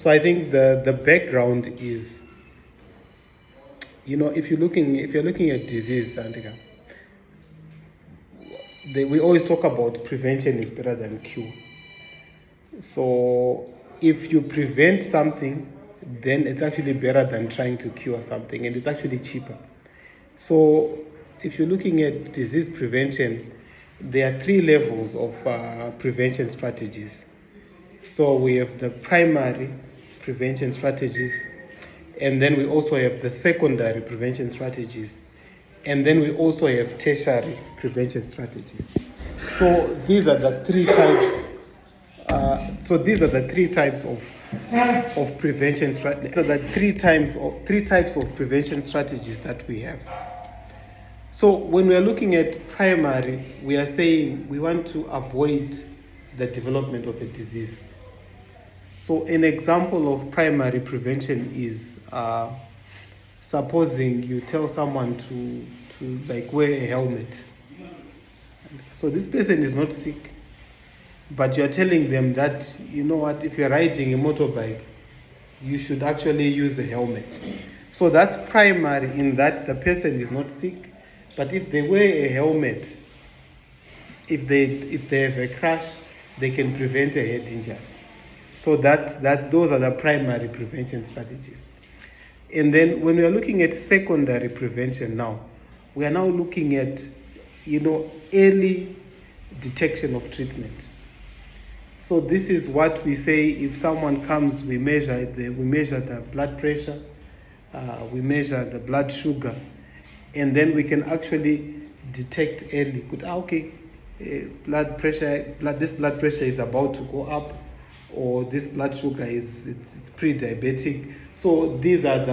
So I think the background is, if you're looking at disease, Antika, we always talk about prevention is better than cure. So if you prevent something, then it's actually better than trying to cure something, and it's actually cheaper. So if you're looking at disease prevention, there are three levels of prevention strategies. So we have the primary prevention strategies, and then we also have the secondary prevention strategies, and then we also have tertiary prevention strategies. So these are the three types. These are the three types of prevention strategies. So the three types of prevention strategies that we have. So when we are looking at primary, we are saying we want to avoid the development of a disease. So an example of primary prevention is supposing you tell someone to like wear a helmet. So this person is not sick, but you're telling them that, you know what, if you're riding a motorbike, you should actually use a helmet. So that's primary in that the person is not sick, but if they wear a helmet, if they have a crash, they can prevent a head injury. So those are the primary prevention strategies. And then when we are looking at secondary prevention now, we are now looking at, early detection of treatment. So this is what we say: if someone comes, we measure the blood pressure, we measure the blood sugar, and then we can actually detect early. This blood pressure is about to go up, or this blood sugar it's pre-diabetic. So these are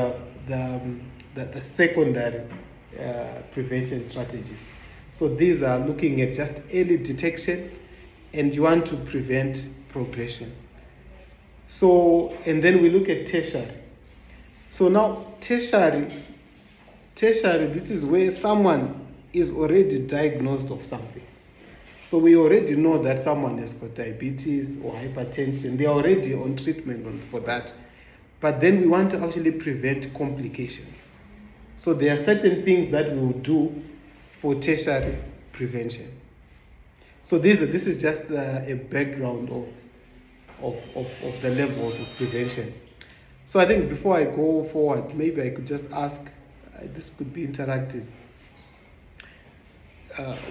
the secondary prevention strategies. So these are looking at just early detection, and you want to prevent progression. So, and then we look at tertiary. So now tertiary, this is where someone is already diagnosed of something. So we already know that someone has got diabetes or hypertension. They are already on treatment for that. But then we want to actually prevent complications. So there are certain things that we will do for tertiary prevention. So this is just a background of the levels of prevention. So I think before I go forward, maybe I could just ask, this could be interactive.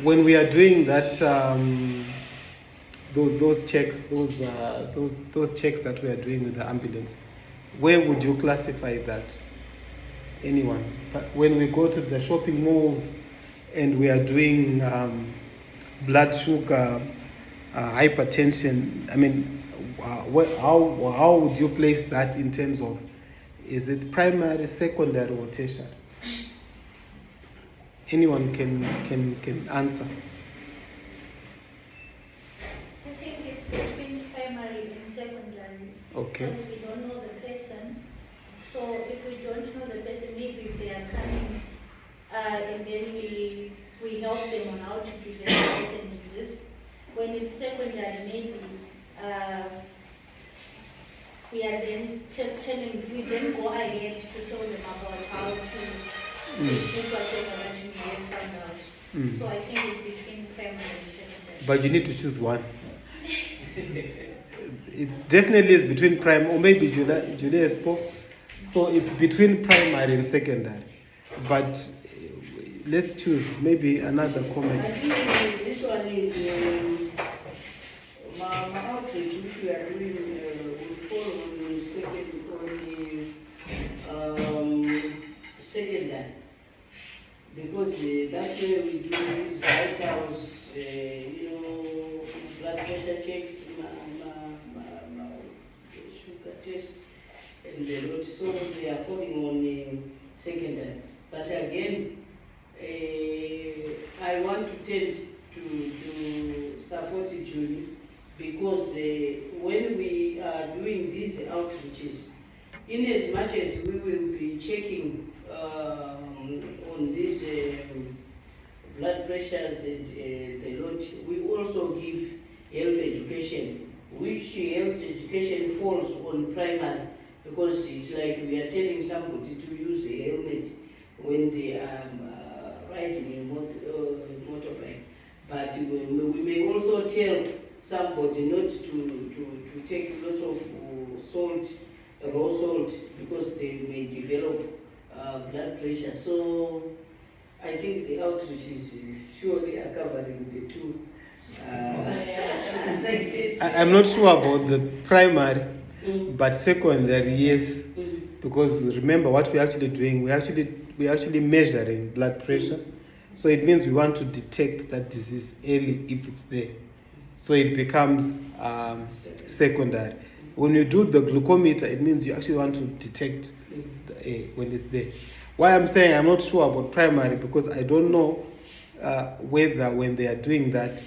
When we are doing that, those checks, those checks that we are doing with the ambulance, where would you classify that? Anyone? When we go to the shopping malls and we are doing blood sugar, hypertension, I mean, how would you place that in terms of, is it primary, secondary, or tertiary? Anyone can answer. I think it's between primary and secondary. Okay. Because we don't know the person. So if we don't know the person, maybe if they are coming, and then we help them on how to prevent a certain disease. When it's secondary, maybe we are then we then go ahead to tell them about how to treat whatever that we will find out. So I think it's between primary and secondary. But you need to choose one. It's definitely between prime, or maybe Julia spoke. So it's between primary and secondary. But let's choose maybe another comment. I think this one is my outreach, which we are doing, will fall on the secondary. Because that's where we do these vitals, blood pressure checks, sugar tests, and the lot. So they are falling on secondary. But again, I want to tend to support Julie, because when we are doing these outreaches, in as much as we will be checking on these blood pressures and the lot, we also give health education which health education falls on primary, because it's like we are telling somebody to use a helmet when they are riding a motorbike. But we may also tell somebody not to take a lot of salt, raw salt, because they may develop blood pressure. So I think the outreach is surely are covering the two sections. I'm not sure about the primary, Mm. but secondary, yes. Mm. Because remember what we're actually doing, we're actually measuring blood pressure. So it means we want to detect that disease early if it's there. So it becomes secondary. When you do the glucometer, it means you actually want to detect when it's there. Why I'm saying I'm not sure about primary, because I don't know whether when they are doing that,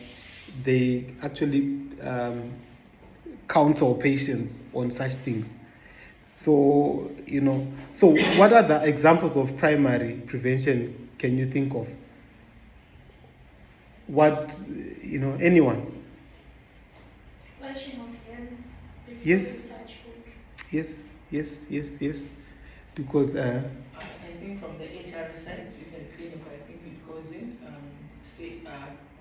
they actually counsel patients on such things. So, so what are the examples of primary prevention can you think of? What, anyone? Washing of hands before Yes. you touch food. Yes. Because, I think from the HR side, even clinical, I think it goes in,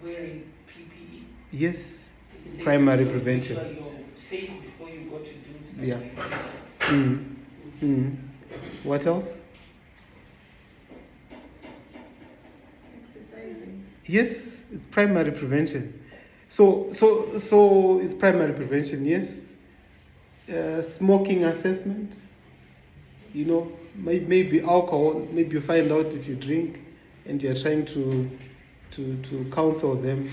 wearing PPE. yes, Safe, primary so prevention. Make sure you're safe before you go to do something. Yeah. like that. What else? Exercising. Yes, it's primary prevention. So it's primary prevention, yes. Smoking assessment, maybe alcohol, maybe you find out if you drink and you're trying to counsel them.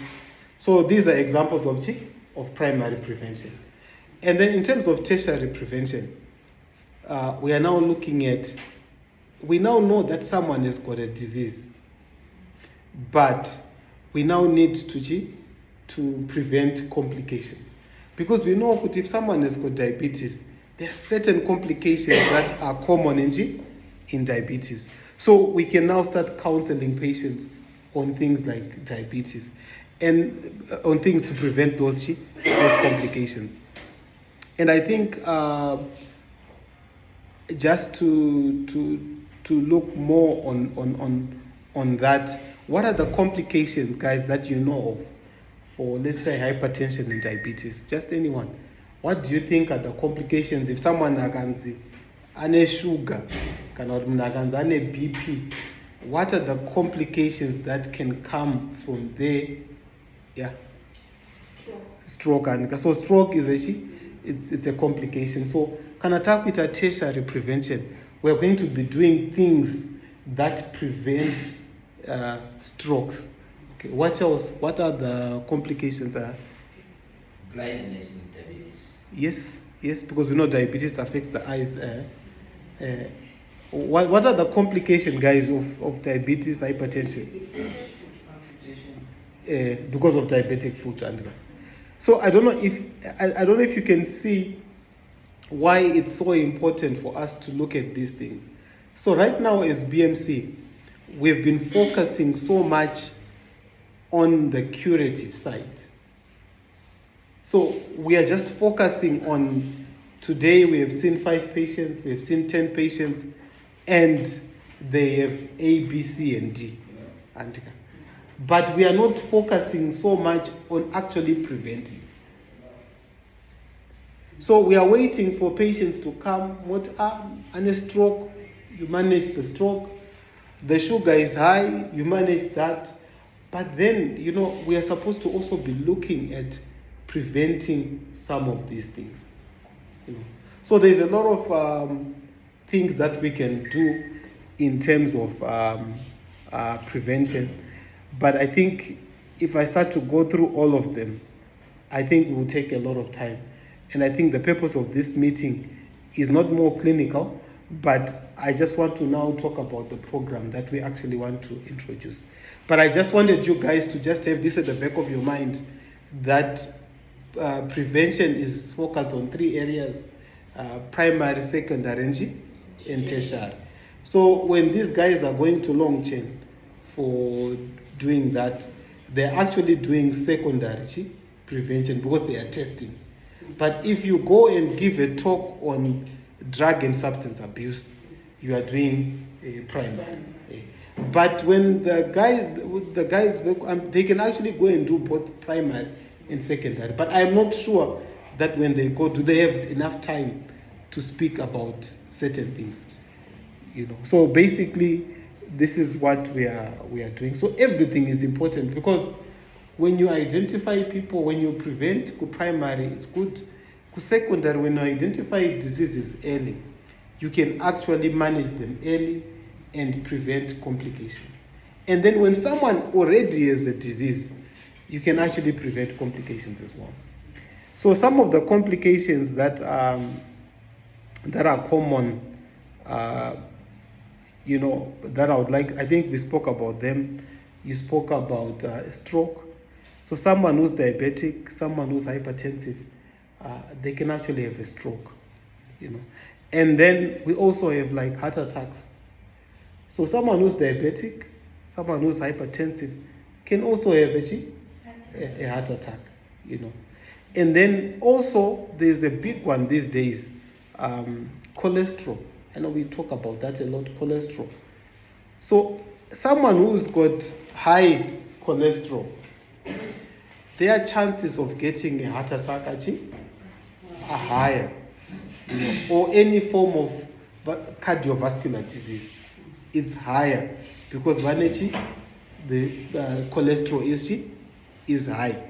So these are examples of primary prevention. And then in terms of tertiary prevention, we are now looking at, we now know that someone has got a disease, but we now need to prevent complications. Because we know that if someone has got diabetes, there are certain complications that are common in diabetes. So we can now start counseling patients on things like diabetes and on things to prevent those complications. And I think just to look more on that, what are the complications, guys, that you know of for, let's say, hypertension and diabetes? Just anyone. What do you think are the complications if someone ane sugar, ane BP? What are the complications that can come from there? Yeah. Stroke. And so stroke is it's a complication. So can attack with a tertiary prevention. We're going to be doing things that prevent strokes. Okay. What else? What are the complications? Blindness in diabetes. Yes, because we know diabetes affects the eyes. What are the complications, guys, of diabetes, hypertension? Because of diabetic foot anger. So I don't know if you can see why it's so important for us to look at these things. So right now as BMC, we've been focusing so much on the curative side. So we are just focusing on, today we have seen 5 patients, we have seen 10 patients, and they have A, B, C, and D. But we are not focusing so much on actually preventing. So we are waiting for patients to come, and a stroke, you manage the stroke. The sugar is high, you manage that. But then, we are supposed to also be looking at preventing some of these things. So there's a lot of things that we can do in terms of prevention. But I think if I start to go through all of them, I think it will take a lot of time. And I think the purpose of this meeting is not more clinical, but I just want to now talk about the program that we actually want to introduce. But I just wanted you guys to just have this at the back of your mind, that prevention is focused on 3 areas: primary, secondary, and tertiary. So when these guys are going to Longchen for doing that, they're actually doing secondary prevention because they are testing. But if you go and give a talk on drug and substance abuse, you are doing a primary. But when the guys they can actually go and do both primary and secondary. But I'm not sure that when they go, do they have enough time to speak about certain things? So basically, this is what we are doing. So everything is important, because when you identify people, when you prevent primary, it's good. Secondary, when you identify diseases early, you can actually manage them early and prevent complications. And then when someone already has a disease, you can actually prevent complications as well. So some of the complications that are common, that I think we spoke about them. You spoke about stroke. So someone who's diabetic, someone who's hypertensive, they can actually have a stroke, And then we also have like heart attacks. So someone who's diabetic, someone who's hypertensive can also have a heart attack, And then also there's a big one these days, cholesterol. I know we talk about that a lot, cholesterol. So someone who's got high cholesterol, their chances of getting a heart attack actually are higher, or any form of cardiovascular disease is higher, because the cholesterol is high.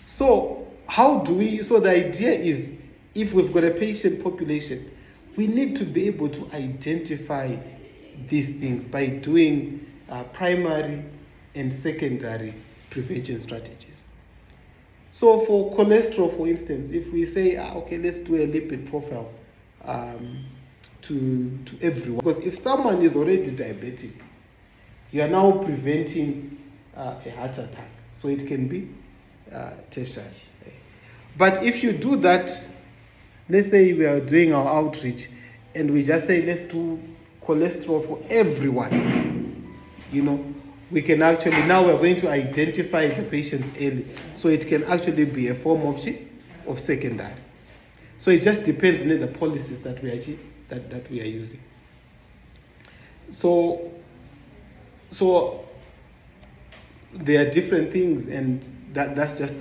So so the idea is, if we've got a patient population, we need to be able to identify these things by doing primary and secondary prevention strategies. So for cholesterol, for instance, if we say, okay, let's do a lipid profile to everyone. Because if someone is already diabetic, you are now preventing a heart attack. So it can be tertiary. But if you do that, let's say we are doing our outreach and we just say, let's do cholesterol for everyone, we can actually, now we're going to identify the patients early. So it can actually be a form of secondary. So it just depends on the policies that we are using. So there are different things, and that's just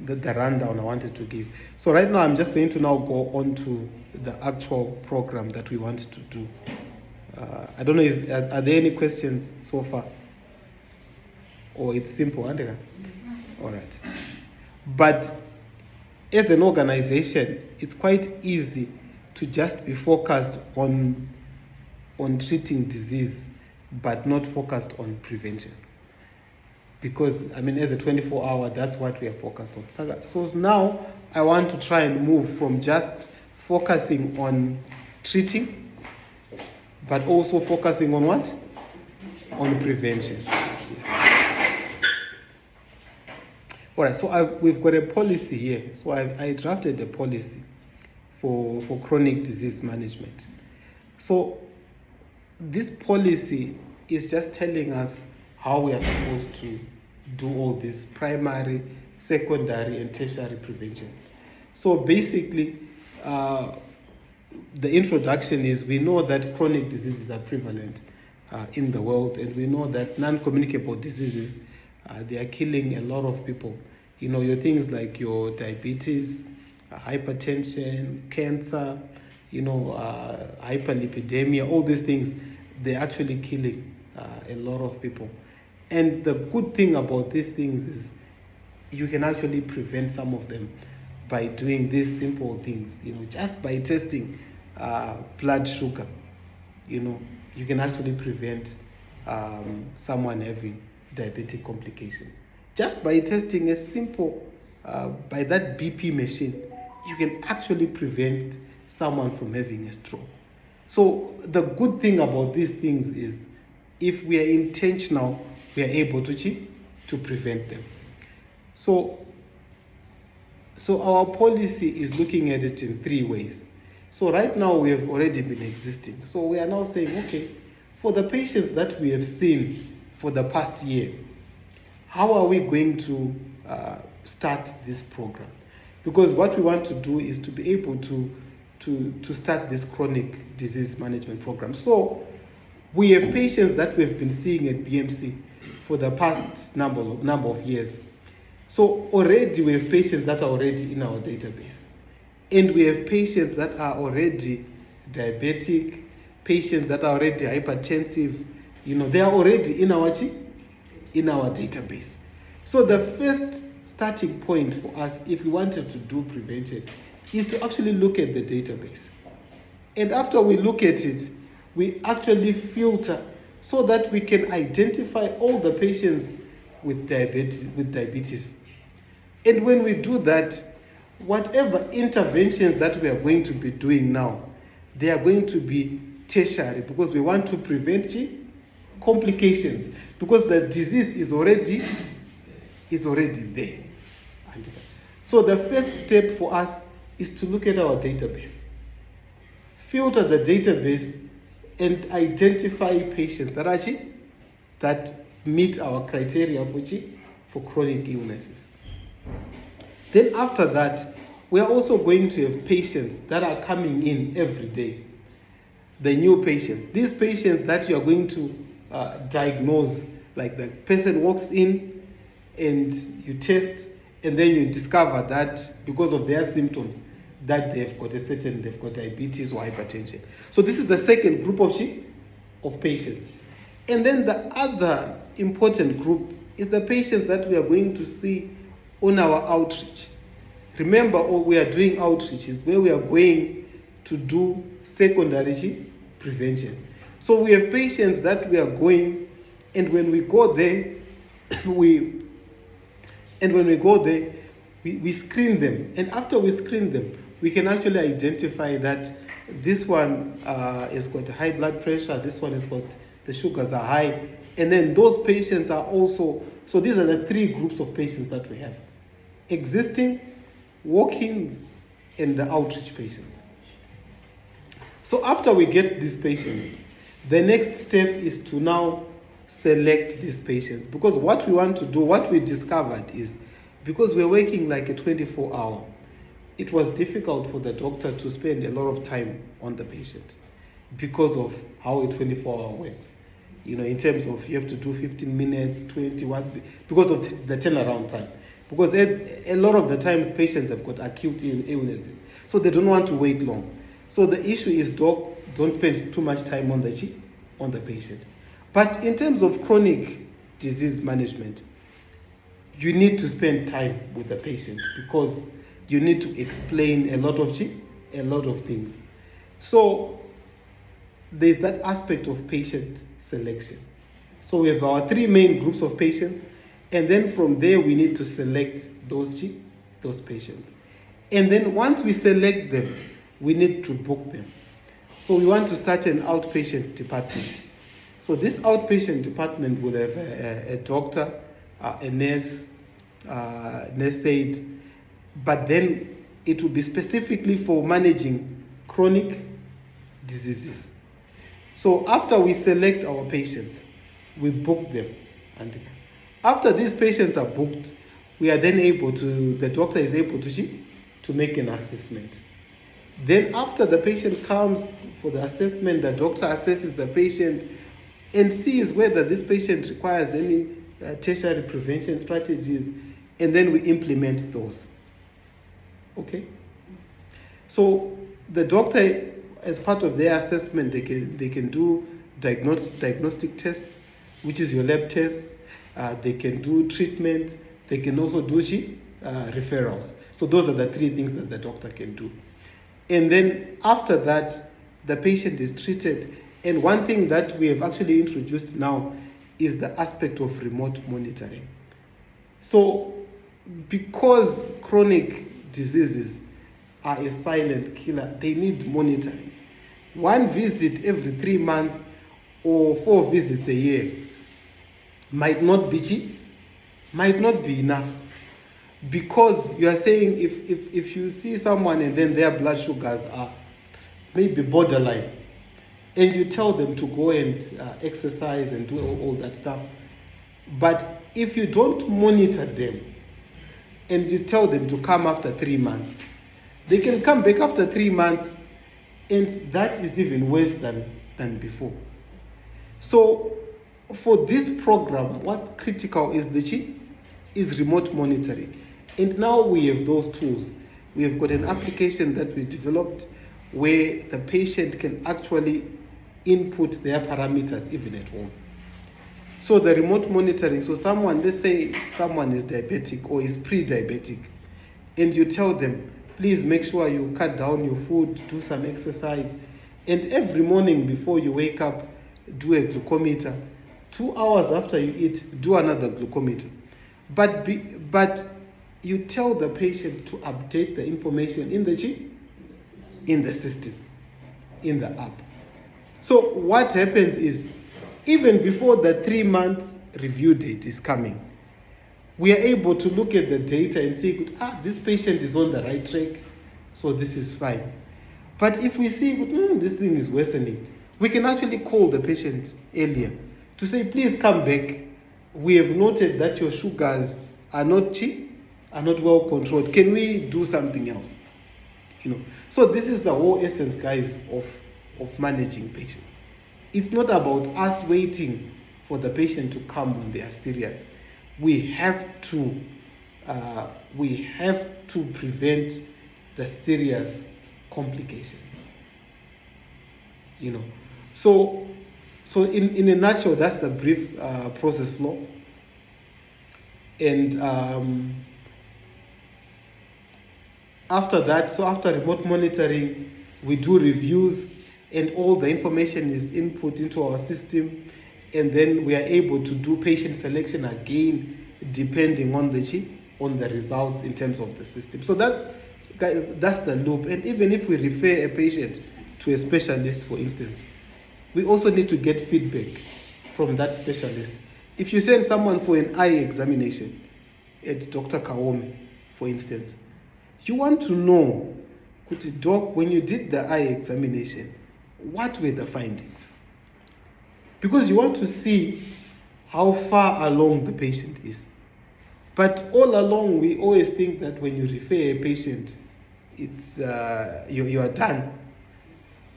the rundown I wanted to give. So right now I'm just going to now go on to the actual program that we want to do. I don't know, are there any questions so far? Or it's simple, Andrea? All right. But as an organization, it's quite easy to just be focused on treating disease, but not focused on prevention. Because, as a 24-hour, that's what we are focused on. So now I want to try and move from just focusing on treating, but also focusing on what? On prevention. All right, so we've got a policy here. So I drafted a policy for chronic disease management. So this policy is just telling us how we are supposed to do all this primary, secondary, and tertiary prevention. So basically, the introduction is, we know that chronic diseases are prevalent in the world, and we know that non-communicable diseases, they are killing a lot of people. Your things like your diabetes, hypertension, cancer, hyperlipidemia, all these things, they're actually killing a lot of people. And the good thing about these things is you can actually prevent some of them by doing these simple things. Just by testing blood sugar, you can actually prevent someone having diabetic complications. Just by testing a simple, by that BP machine, you can actually prevent someone from having a stroke. So the good thing about these things is, if we are intentional, we are able to prevent them. So our policy is looking at it in 3 ways. So right now we have already been existing. So we are now saying, okay, for the patients that we have seen for the past year, how are we going to start this program, because what we want to do is to be able to start this chronic disease management program. So we have patients that we've been seeing at BMC for the past number of years. So already we have patients that are already in our database, and we have patients that are already diabetic, patients that are already hypertensive. They are already in our database. So the first starting point for us, if we wanted to do prevention, is to actually look at the database. And after we look at it, we actually filter so that we can identify all the patients with diabetes. And when we do that, whatever interventions that we are going to be doing now, they are going to be tertiary, because we want to prevent complications, because the disease is already there. So the first step for us is to look at our database, filter the database, and identify patients that meet our criteria for chronic illnesses. Then after that, we are also going to have patients that are coming in every day. The new patients, these patients that you are going to diagnose, like the person walks in and you test, and then you discover that because of their symptoms that they've got diabetes or hypertension. So this is the second group of patients. And then the other important group is the patients that we are going to see on our outreach. Remember, we are doing outreaches where we are going to do secondary prevention. So we have patients that we are going, and when we go there, we screen them. And after we screen them, we can actually identify that this one has got high blood pressure, this one has got, the sugars are high. And then those patients are also, so these are the three groups of patients that we have: existing, walk-ins, and the outreach patients. So after we get these patients, the next step is to now select these patients, because what we want to do, what we discovered is, because we're working like a 24-hour, it was difficult for the doctor to spend a lot of time on the patient because of how a 24-hour works. In terms of you have to do 15 minutes, 21, because of the turnaround time. Because a lot of the times patients have got acute illnesses, so they don't want to wait long. So the issue is, doc, don't spend too much time on the patient. But in terms of chronic disease management, you need to spend time with the patient, because you need to explain a lot of things. So there's that aspect of patient selection. So we have our three main groups of patients, and then from there we need to select those patients. And then once we select them, we need to book them. So we want to start an outpatient department. So this outpatient department will have a doctor, a nurse aide, but then it will be specifically for managing chronic diseases. So after we select our patients, we book them. And after these patients are booked, we are then the doctor is able to make an assessment. Then after the patient comes for the assessment, the doctor assesses the patient and sees whether this patient requires any tertiary prevention strategies, and then we implement those. Okay? So the doctor, as part of their assessment, they can do diagnostic tests, which is your lab tests. They can do treatment. They can also do referrals. So those are the three things that the doctor can do. And then after that, the patient is treated. And one thing that we have actually introduced now is the aspect of remote monitoring. So because chronic diseases are a silent killer, they need monitoring. One visit every 3 months or 4 visits a year might not be enough, because you are saying if you see someone and then their blood sugars are maybe borderline, and you tell them to go and exercise and do all that stuff, but if you don't monitor them, and you tell them to come after 3 months, they can come back after 3 months, and that is even worse than before. So for this program, what's critical is remote monitoring. And now we have those tools. We have got an application that we developed where the patient can actually input their parameters even at home. So the remote monitoring, so let's say someone is diabetic or is pre-diabetic, and you tell them, please make sure you cut down your food, do some exercise, and every morning before you wake up, do a glucometer. 2 hours after you eat, do another glucometer. But you tell the patient to update the information in the system, in the app. So what happens is, even before the 3-month review date is coming, we are able to look at the data and say, this patient is on the right track, so this is fine. But if we see this thing is worsening, we can actually call the patient earlier to say, please come back. We have noted that your sugars are not well controlled. Can we do something else? So this is the whole essence, guys, of managing patients. It's not about us waiting for the patient to come when they are serious. We have to prevent the serious complications. So in a nutshell, that's the brief process flow. And after that, so after remote monitoring, we do reviews, and all the information is input into our system, and then we are able to do patient selection again, depending on the results in terms of the system. So that's the loop. And even if we refer a patient to a specialist, for instance, we also need to get feedback from that specialist. If you send someone for an eye examination at Dr. Kaome, for instance, you want to know, doc, when you did the eye examination, what were the findings? Because you want to see how far along the patient is. But all along, we always think that when you refer a patient, it's you are done.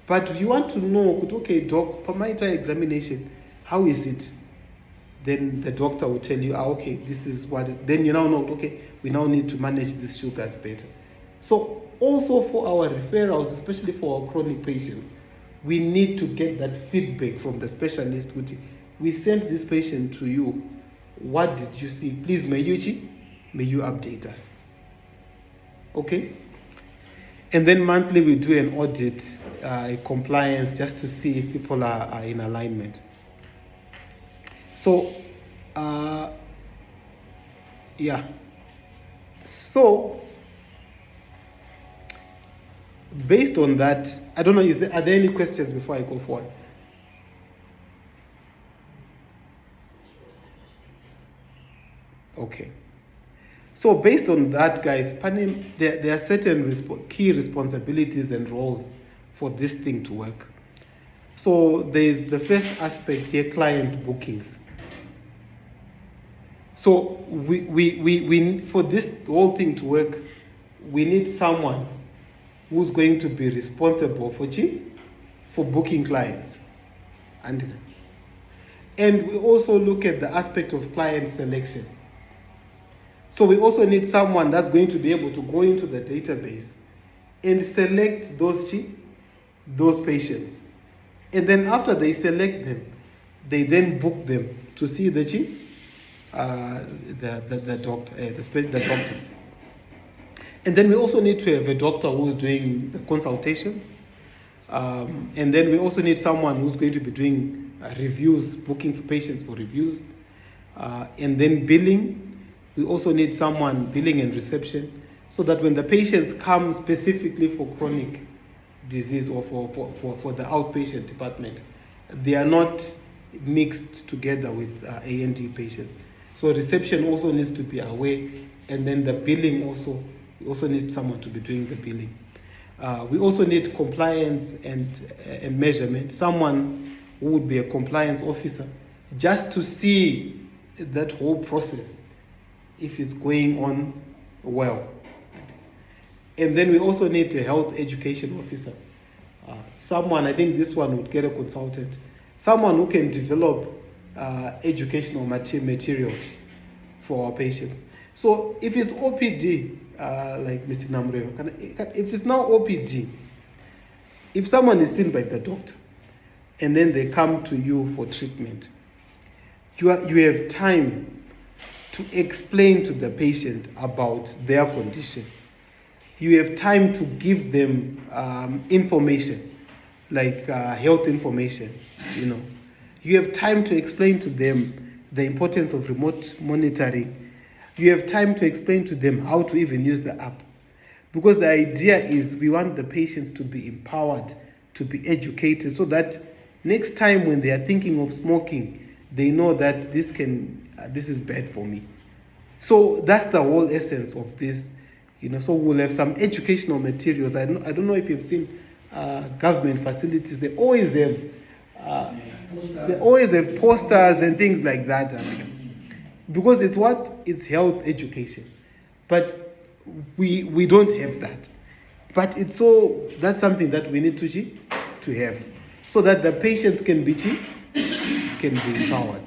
But you want to know, okay, doc, per my eye examination, how is it? Then the doctor will tell you, okay, this is what. Then you now know, okay, we now need to manage these sugars better. So also for our referrals, especially for our chronic patients, we need to get that feedback from the specialist. We sent this patient to you. What did you see? Please, may you update us. Okay? And then monthly we do an audit, compliance, just to see if people are in alignment. So, So, based on that, I don't know, are there any questions before I go forward? Okay. So based on that, guys, there are certain key responsibilities and roles for this thing to work. So there's the first aspect here, client bookings. So we for this whole thing to work, we need someone who's going to be responsible for booking clients. And we also look at the aspect of client selection. So we also need someone that's going to be able to go into the database and select those patients. And then after they select them, they then book them to see the doctor. And then we also need to have a doctor who's doing the consultations. And then we also need someone who's going to be doing reviews, booking for patients for reviews. And then billing. We also need someone billing and reception, so that when the patients come specifically for chronic disease or for the outpatient department, they are not mixed together with A&D patients. So reception also needs to be aware, and then the billing also, we also need someone to be doing the billing. We also need compliance and measurement, someone who would be a compliance officer, just to see that whole process, if it's going on well. And then we also need a health education officer. Someone, I think this one would get a consultant, someone who can develop educational materials for our patients. So if it's OPD, like Mr. Namreo, if it's now OPD, if someone is seen by the doctor and then they come to you for treatment, you have time to explain to the patient about their condition. You have time to give them information, like health information, you know. You have time to explain to them the importance of remote monitoring. You have time to explain to them how to even use the app. Because the idea is we want the patients to be empowered, to be educated, so that next time when they are thinking of smoking, they know that this is bad for me. So that's the whole essence of this, you know. So we'll have some educational materials. I don't know if you've seen government facilities. They always have posters and things like that, because it's health education. But we don't have that. But that's something that we need to have, so that the patients can be empowered.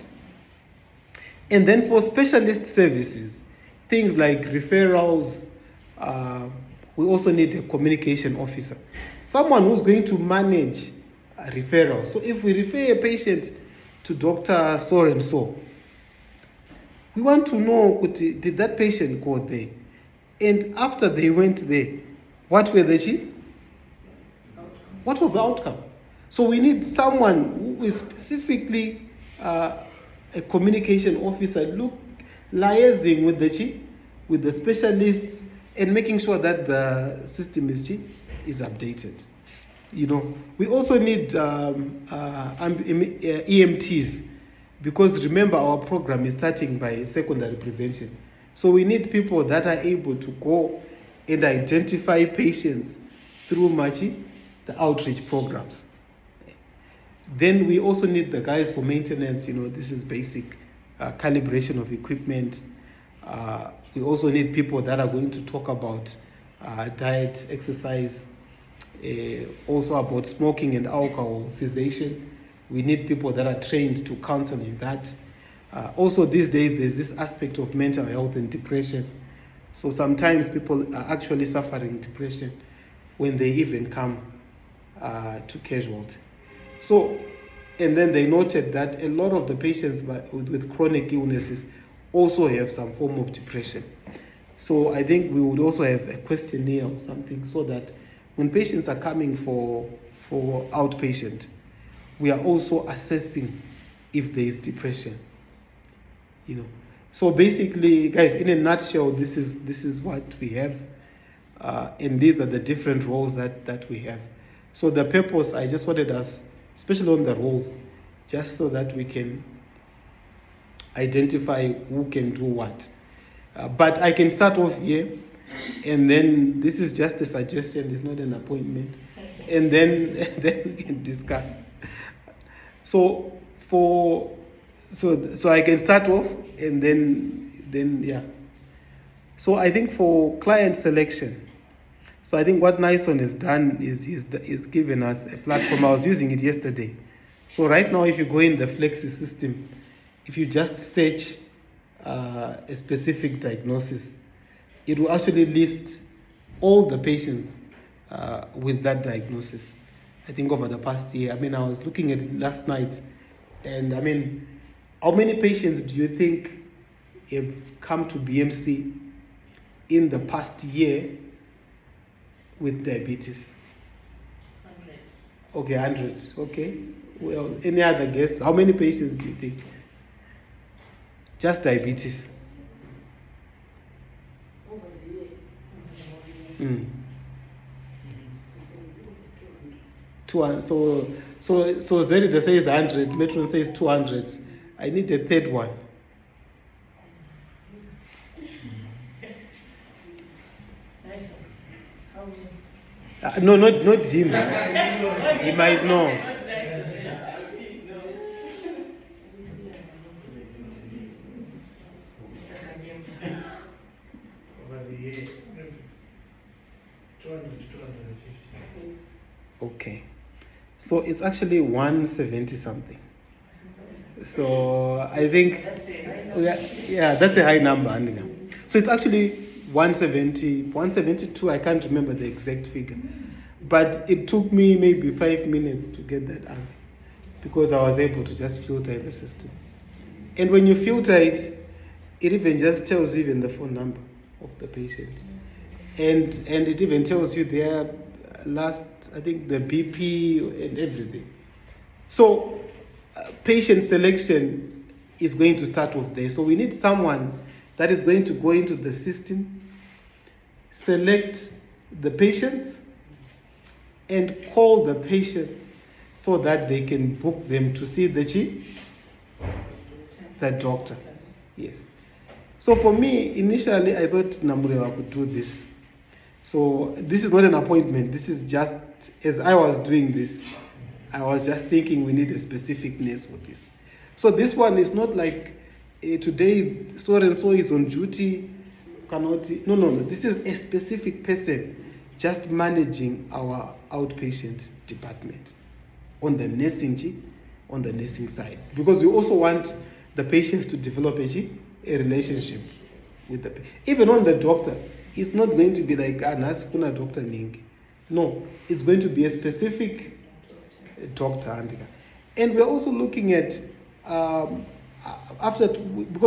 And then for specialist services, things like referrals, we also need a communication officer, someone who's going to manage referrals. So if we refer a patient to Dr. So and so, we want to know, did that patient go there? And after they went there, what was the outcome? So we need someone who is specifically a communication officer, liaising with the specialists and making sure that the system is updated. You know, we also need EMTs, because remember our program is starting by secondary prevention. So we need people that are able to go and identify patients through the outreach programs. Then we also need the guys for maintenance. You know, this is basic calibration of equipment. We also need people that are going to talk about diet, exercise, also about smoking and alcohol cessation. We need people that are trained to counsel in that. Also these days there's this aspect of mental health and depression. So sometimes people are actually suffering depression when they even come to casualty. So, and then they noted that a lot of the patients with chronic illnesses also have some form of depression. So I think we would also have a questionnaire or something, so that when patients are coming for outpatient, we are also assessing if there is depression. You know. So basically, guys, in a nutshell, this is what we have, and these are the different roles that we have. So the purpose, I just wanted us, especially on the roles, just so that we can identify who can do what. But I can start off here, and then this is just a suggestion, it's not an appointment, and then we can discuss. So I can start off, and then yeah. So I think for client selection, so I think what Nison has done is given us a platform. I was using it yesterday. So right now, if you go in the Flexi system, if you just search a specific diagnosis, it will actually list all the patients with that diagnosis. I think over the past year, I mean, I was looking at it last night, and I mean, how many patients do you think have come to BMC in the past year with diabetes? 100. Okay, 100. Okay. Well, any other guess? How many patients do you think? Just diabetes. Over the year. So Zerida says 100, Metron says 200. I need a third one. Nice. How many? No, not him. He might know. What's that? Mr. Kanyemba. Over the year, 250. Okay. So it's actually 170 something. So I think, That's a high number. yeah, that's a high number, Andika. So it's actually 170, 172, I can't remember the exact figure. But it took me maybe 5 minutes to get that answer because I was able to just filter in the system. And when you filter it, it even just tells you even the phone number of the patient. And it even tells you their last, I think, the BP and everything. So patient selection is going to start off there. So we need someone that is going to go into the system, select the patients, and call the patients so that they can book them to see the doctor. Yes. So for me, initially, I thought Namurewa could do this. So this is not an appointment. This is just, as I was doing this, I was just thinking we need a specific nurse for this. So this one is not like today so and so is on duty, cannot. No. This is a specific person just managing our outpatient department on the nursing side, because we also want the patients to develop a relationship with the even on the doctor. It's not going to be like nurse kuna doctor ningi. No, it's going to be a specific doctor, Andika. And we're also looking at because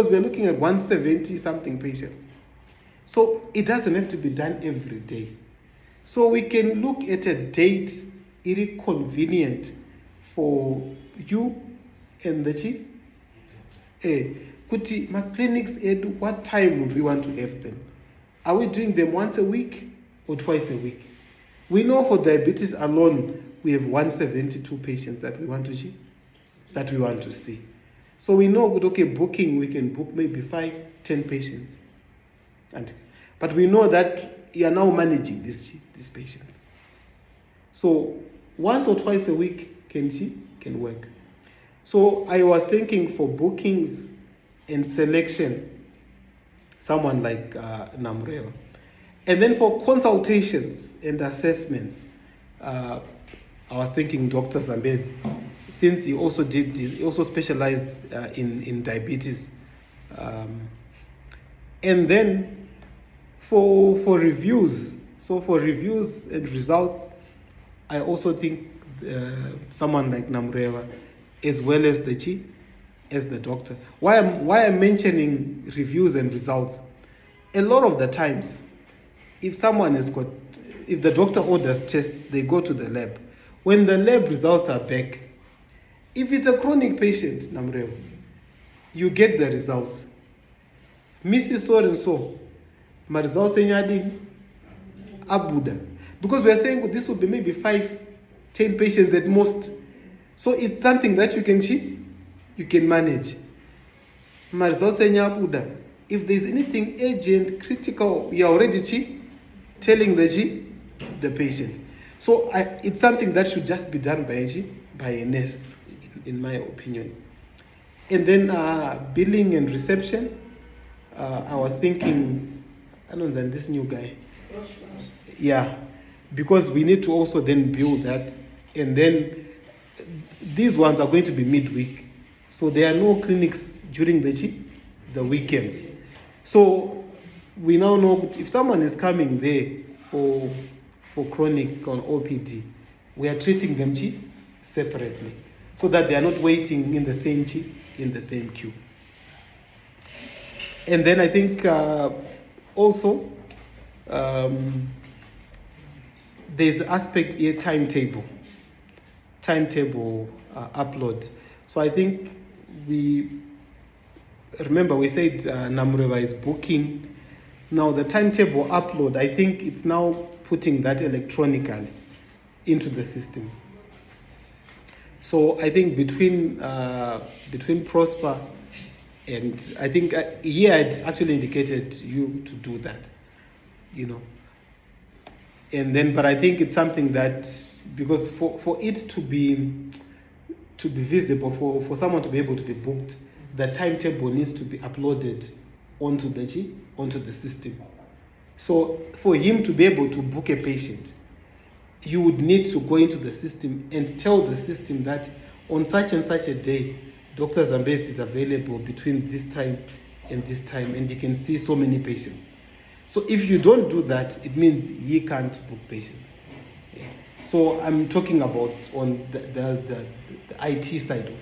we're looking at 170 something patients. So it doesn't have to be done every day. So we can look at a date it is convenient for you and the chief. Kuti, my clinics, what time would we want to have them? Are we doing them once a week or twice a week? We know for diabetes alone, we have 172 patients that we want to see. So we know with booking, we can book maybe 5-10 patients. But we know that you are now managing these patients. So once or twice a week can work. So I was thinking for bookings and selection, someone like Namurewa. And then for consultations and assessments, I was thinking Dr. Zambezi, since he also specialized in diabetes. And then for reviews, for reviews and results, I also think someone like Namurewa, as well as the doctor. Why I'm mentioning reviews and results? A lot of the times, if the doctor orders tests, they go to the lab. When the lab results are back, if it's a chronic patient, Namurewa, you get the results. Mrs. So and so, my results in Abuda. Because we are saying this will be maybe 5-10 patients at most. So it's something that you can manage. My results in Abuda. If there's anything urgent, critical, you're already telling the patient. So it's something that should just be done by a nurse, in my opinion. And then billing and reception, I was thinking, I don't know, this new guy. Yeah, because we need to also then build that. And then these ones are going to be midweek. So there are no clinics during the weekends. So we now know if someone is coming there for chronic on OPD, we are treating them separately so that they are not waiting in the same queue. And then I think also there's aspect here, timetable upload. So I think we said Namurewa is booking. Now the timetable upload, I think it's now putting that electronically into the system. So I think between Prosper and I think here it's actually indicated you to do that, And then, but I think it's something that, because for it to be visible, for someone to be able to be booked, the timetable needs to be uploaded onto the system. So for him to be able to book a patient, you would need to go into the system and tell the system that on such and such a day, Dr. Zambezi is available between this time, and you can see so many patients. So if you don't do that, it means you can't book patients. Yeah. So I'm talking about on the IT side of it,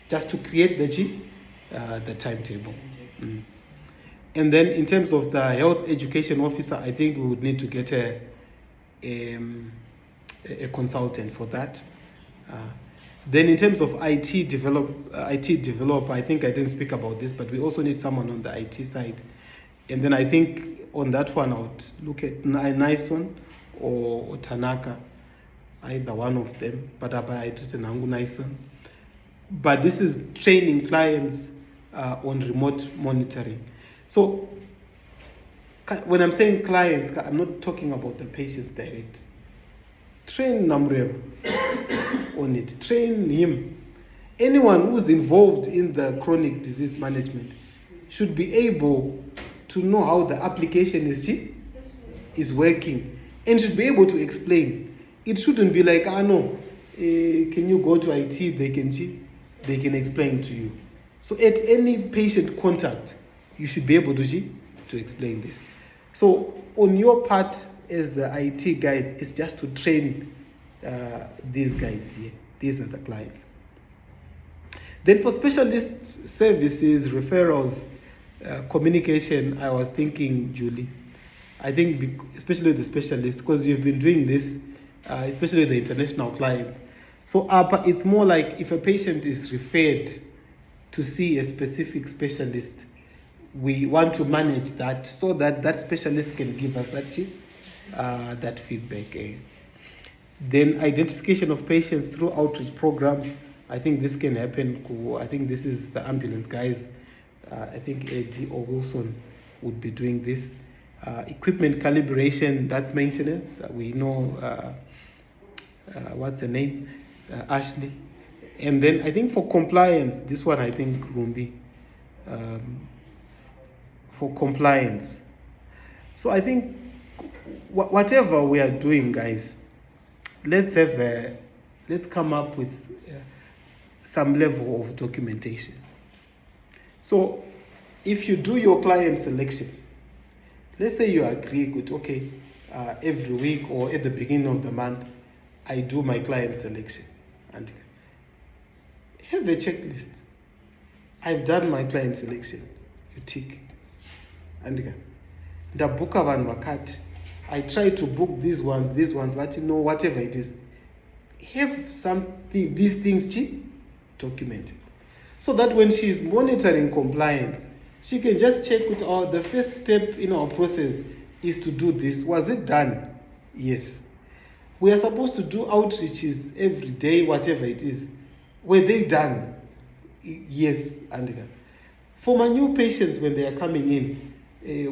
just to create the timetable. Mm. And then in terms of the health education officer, I think we would need to get a consultant for that. Then in terms of IT developer, I think I didn't speak about this, but we also need someone on the IT side. And then I think on that one, I would look at Nison or Tanaka, either one of them, but I treated Nangu Nison. But this is training clients on remote monitoring. So when I'm saying clients, I'm not talking about the patients direct. Train Namrev on it, train him. Anyone who's involved in the chronic disease management should be able to know how the application is working and should be able to explain. It shouldn't be like, no, can you go to IT, they can explain to you. So at any patient contact, you should be able to explain this. So on your part as the IT guys, it's just to train these guys here. These are the clients. Then for specialist services, referrals, communication, I was thinking, Julie, I think especially the specialists, because you've been doing this, especially the international clients. So it's more like if a patient is referred to see a specific specialist, we want to manage that so that that specialist can give us that feedback. Then identification of patients through outreach programs. I think this can happen. I think this is the ambulance guys. I think Eddie or Wilson would be doing this. Equipment calibration, that's maintenance. We know what's her name? Ashley. And then I think for compliance, this one I think Rumbi. For compliance. So I think whatever we are doing, guys, let's come up with some level of documentation. So if you do your client selection, let's say you agree with, okay, every week or at the beginning of the month, I do my client selection. And have a checklist. I've done my client selection. You tick. And the book of Anwakat, I try to book these ones, but whatever it is, have something, these things documented. So that when she's monitoring compliance, she can just check with the first step in our process is to do this. Was it done? Yes. We are supposed to do outreaches every day, whatever it is. Were they done? Yes. And for my new patients, when they are coming in,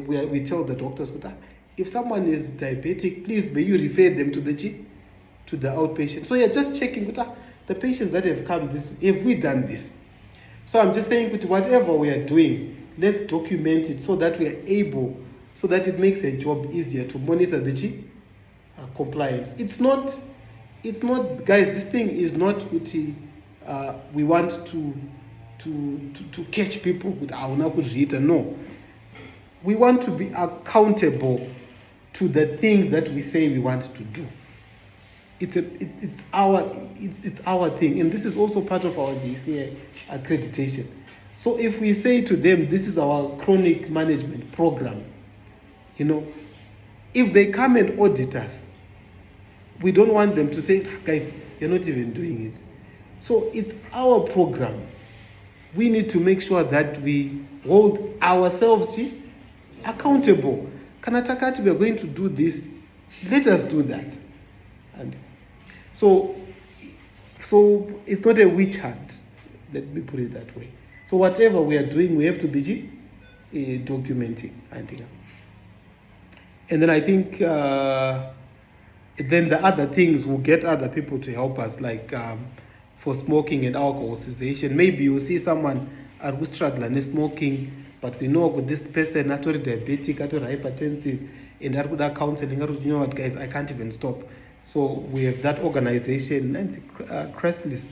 we tell the doctors, if someone is diabetic, please may you refer them to the outpatient. So you're just checking the patients that have come this, have we done this? So I'm just saying, whatever we are doing, let's document it so that we are able, so that it makes a job easier to monitor the compliance. It's not, guys, this thing is not we want to catch people with no. We want to be accountable to the things that we say we want to do. It's our thing, and this is also part of our GCA accreditation. So if we say to them, this is our chronic management program, if they come and audit us, we don't want them to say, guys, you're not even doing it. So it's our program. We need to make sure that we hold ourselves accountable. Kanatakati, we are going to do this. Let us do that. And so it's not a witch hunt. Let me put it that way. So whatever we are doing, we have to be documenting. And then I think then the other things will get other people to help us, like for smoking and alcohol cessation. Maybe you see someone who's struggling with smoking, but we know this person actually diabetic, actually hypertensive, and that counseling, you know what, guys, I can't even stop. So we have that organization and Christalis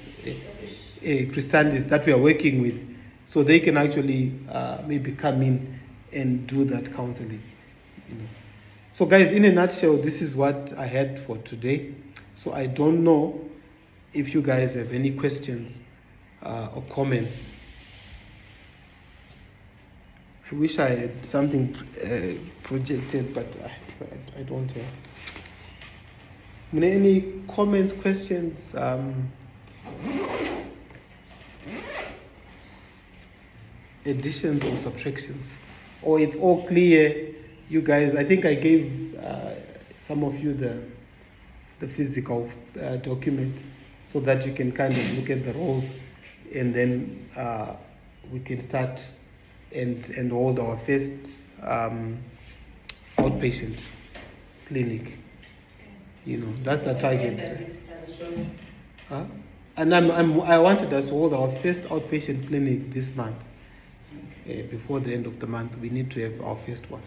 that we are working with, so they can actually maybe come in and do that counseling. You know. So guys, in a nutshell, this is what I had for today. So I don't know if you guys have any questions or comments. I wish I had something projected, but I don't have. Any comments, questions? Additions or subtractions? Or it's all clear, you guys? I think I gave some of you the physical document so that you can kind of look at the roles, and then we can start and hold our first outpatient clinic. You know, that's the target. Huh? And I wanted us to hold our first outpatient clinic this month. Before the end of the month, we need to have our first one.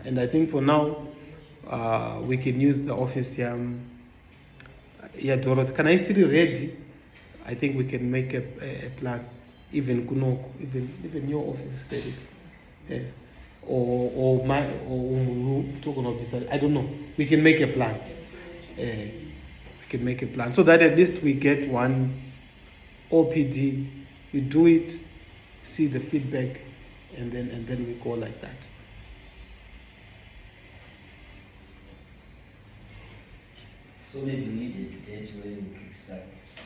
And I think for now, we can use the office here. Yeah, Dorothy, can I see it ready? I think we can make a plan. Even Kunoko, even your office said it. Or talking of this, I don't know. We can make a plan. We can make a plan so that at least we get one OPD. We do it, see the feedback, and then we go like that. So maybe we need a date when we can start this.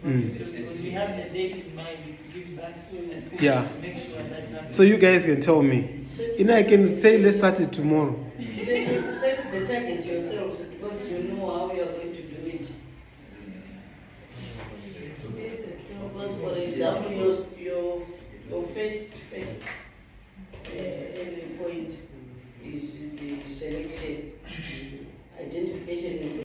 When we have the date in mind, it gives us Yeah. to make sure that happens. So you guys can tell me. You know, I can say let's start it tomorrow. Set the target yourselves because you know how you are going to do it. Because for example,